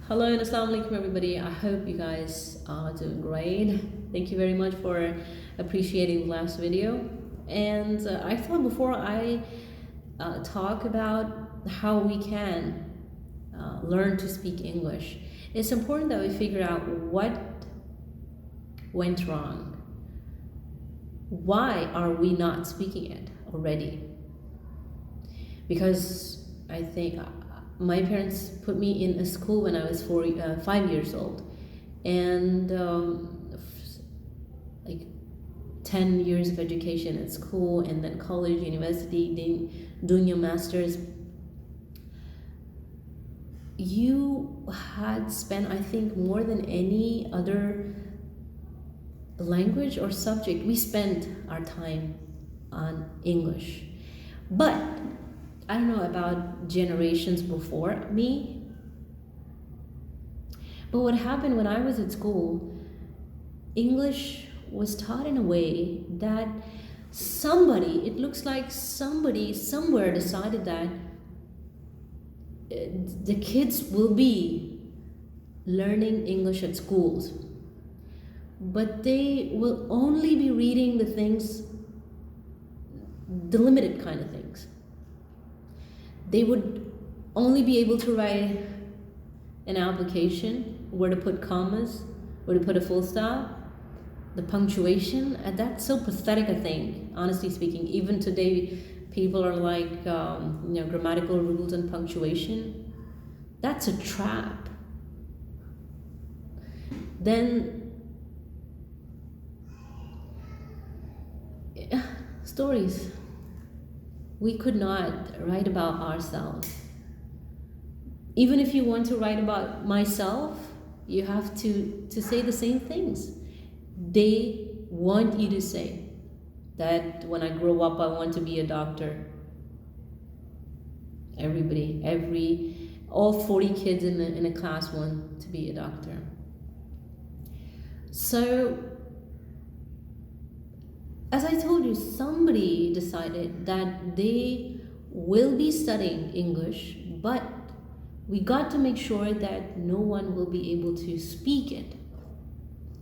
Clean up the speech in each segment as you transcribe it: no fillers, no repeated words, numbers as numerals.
Hello and assalamu alaikum everybody. I hope you guys are doing great. Thank you very much for appreciating the last video. And I thought before I talk about how we can learn to speak English, it's important that we figure out what went wrong. Why are we not speaking it already? Because I think my parents put me in a school when I was 5 years old, and like 10 years of education at school, and then college, university, then doing your master's. You had spent, I think, more than any other language or subject, we spent our time on English. But I don't know about generations before me, but what happened when I was at school, English was taught in a way that it looks like somebody somewhere decided that the kids will be learning English at schools, but they will only be reading the things, the limited kind of things. They would only be able to write an application, where to put commas, where to put a full stop, the punctuation. And that's so pathetic a thing, honestly speaking. Even today, people are like, grammatical rules and punctuation. That's a trap. Then, stories. We could not write about ourselves. Even if you want to write about myself, you have to say the same things. They want you to say that when I grow up, I want to be a doctor. All 40 kids in a class want to be a doctor. So, as I told you, somebody decided that they will be studying English, but we got to make sure that no one will be able to speak it.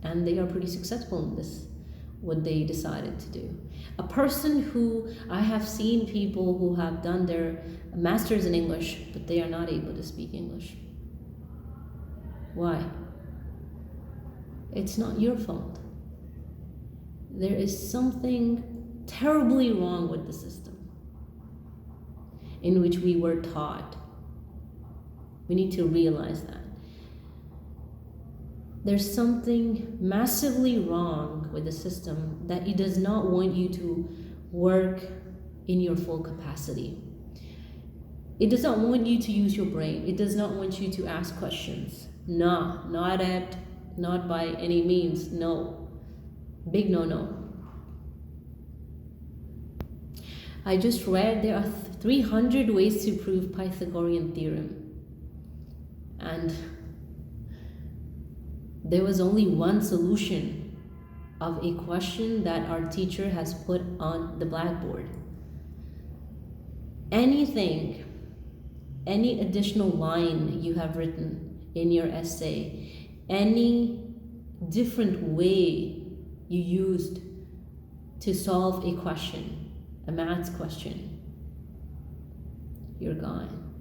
And they are pretty successful in this, what they decided to do. A person who, I have seen people who have done their masters in English, but they are not able to speak English. Why? It's not your fault. There is something terribly wrong with the system in which we were taught. We need to realize that. There's something massively wrong with the system, that it does not want you to work in your full capacity. It does not want you to use your brain. It does not want you to ask questions. No, not by any means, no. Big no. I just read there are 300 ways to prove Pythagorean theorem. And there was only one solution of a question that our teacher has put on the blackboard. Anything, any additional line you have written in your essay, any different way you used to solve a question, a maths question, you're gone.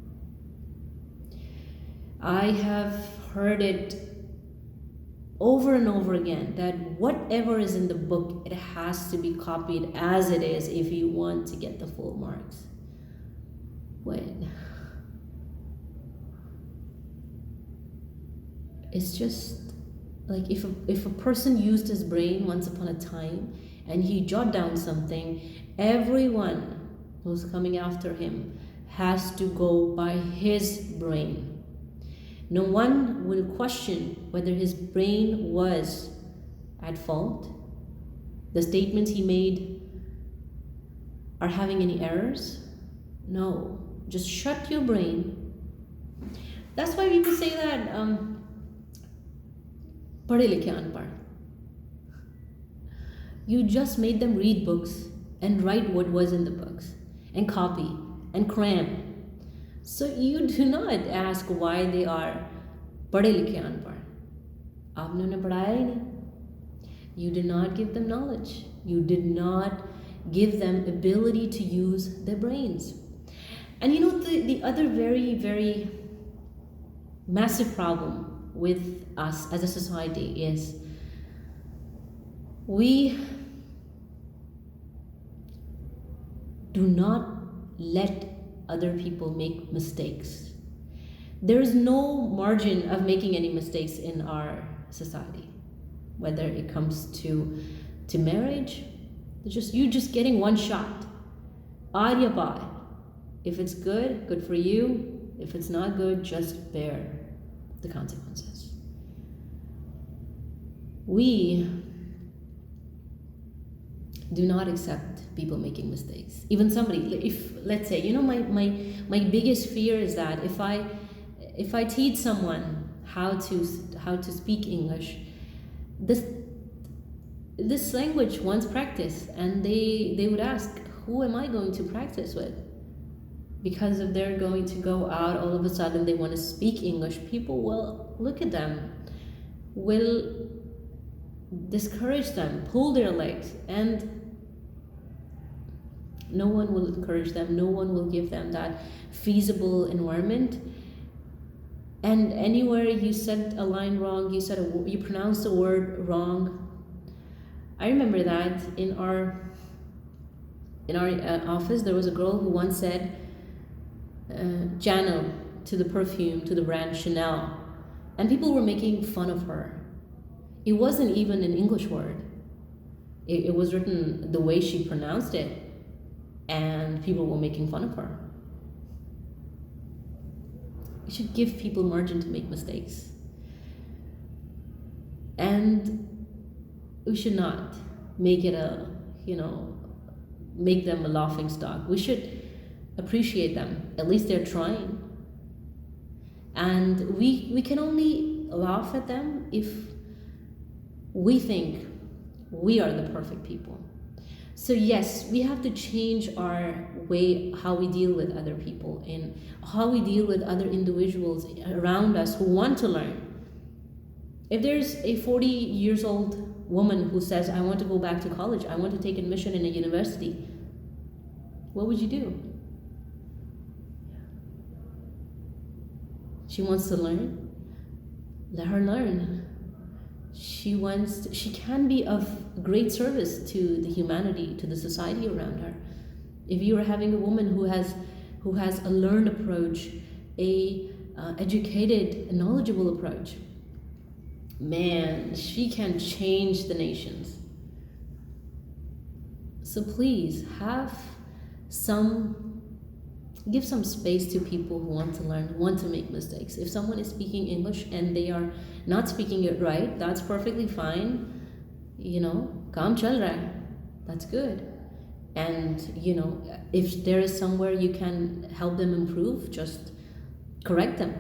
I have heard it over and over again that whatever is in the book, it has to be copied as it is if you want to get the full marks. When it's just like, if a person used his brain once upon a time and he jot down something, everyone who's coming after him has to go by his brain. No one will question whether his brain was at fault, the statements he made are having any errors. No, just shut your brain. That's why people say that पढ़े लिखे अनपढ़. You just made them read books and write what was in the books and copy and cram. So you do not ask why they are पढ़े लिखे अनपढ़, आपने उन्हें पढ़ाया ही नहीं. You did not give them knowledge. You did not give them ability to use their brains. And you know, the other very, very massive problem with us as a society is we do not let other people make mistakes. There is no margin of making any mistakes in our society, whether it comes to marriage. You're just getting one shot. Aad ya baad. If it's good, good for you. If it's not good, just bear the consequences. We do not accept people making mistakes. Even somebody, if let's say, you know, my biggest fear is that if I teach someone how to speak English, this language wants practice, and they would ask, who am I going to practice with? Because if they're going to go out, all of a sudden they want to speak English, people will look at them, will discourage them, pull their legs, and no one will encourage them, no one will give them that feasible environment. And anywhere you said a line wrong, you pronounced a word wrong. I remember that in our office, there was a girl who once said Chanel to the perfume, to the brand Chanel, and people were making fun of her. It wasn't even an English word. It was written the way she pronounced it, and people were making fun of her. You should give people margin to make mistakes. And we should not make it make them a laughing stock. We should appreciate them. At least they're trying. And we can only laugh at them if we think we are the perfect people. So yes, we have to change our way, how we deal with other people and how we deal with other individuals around us who want to learn. If there's a 40 years old woman who says, I want to go back to college, I want to take admission in a university, what would you do? She wants to learn. Let her learn. She can be of great service to the humanity, to the society around her. If you are having a woman who has a learned approach, a educated, knowledgeable approach, man, she can change the nations. So please give some space to people who want to learn, want to make mistakes. If someone is speaking English and they are not speaking it right, that's perfectly fine. Kaam chal raha hai. That's good. And, if there is somewhere you can help them improve, just correct them.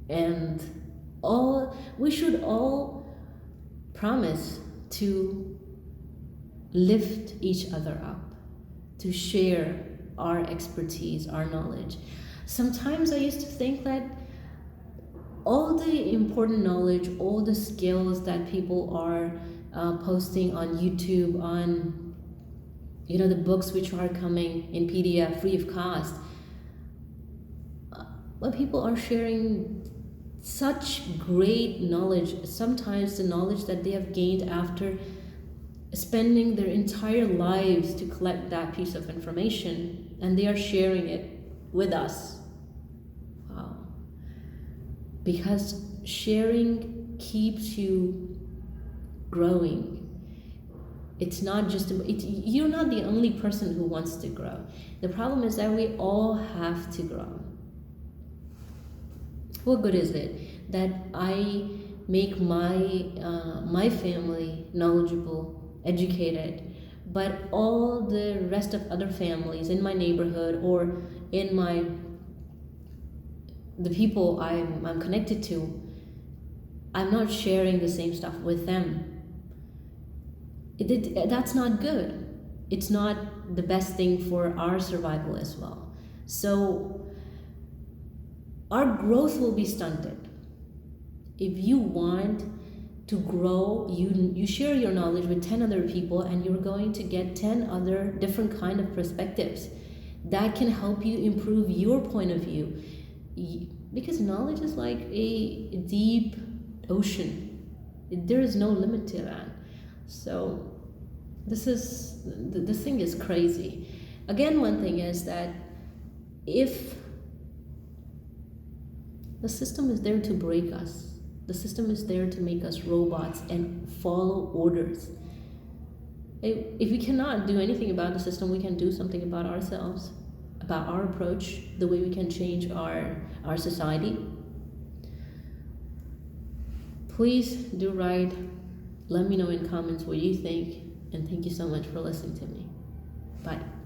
And we should all promise to lift each other up, to share our expertise, our knowledge. Sometimes I used to think that all the important knowledge, all the skills that people are posting on YouTube, on the books which are coming in PDF free of cost, but people are sharing such great knowledge, sometimes the knowledge that they have gained after spending their entire lives to collect that piece of information, and they are sharing it with us. Wow. Because sharing keeps you growing. It's not just you're not the only person who wants to grow. The problem is that we all have to grow. What good is it that I make my family knowledgeable, educated, but all the rest of other families in my neighborhood or in the people I'm connected to, I'm not sharing the same stuff with them. That's not good. It's not the best thing for our survival as well. So our growth will be stunted. if you want to grow, you share your knowledge with 10 other people, and you're going to get 10 other different kind of perspectives that can help you improve your point of view. Because knowledge is like a deep ocean. There is no limit to that. So this thing is crazy. Again, one thing is that if the system is there to break us, the system is there to make us robots and follow orders. If we cannot do anything about the system, we can do something about ourselves, about our approach, the way we can change our society. Please do write. Let me know in comments what you think, and thank you so much for listening to me. Bye.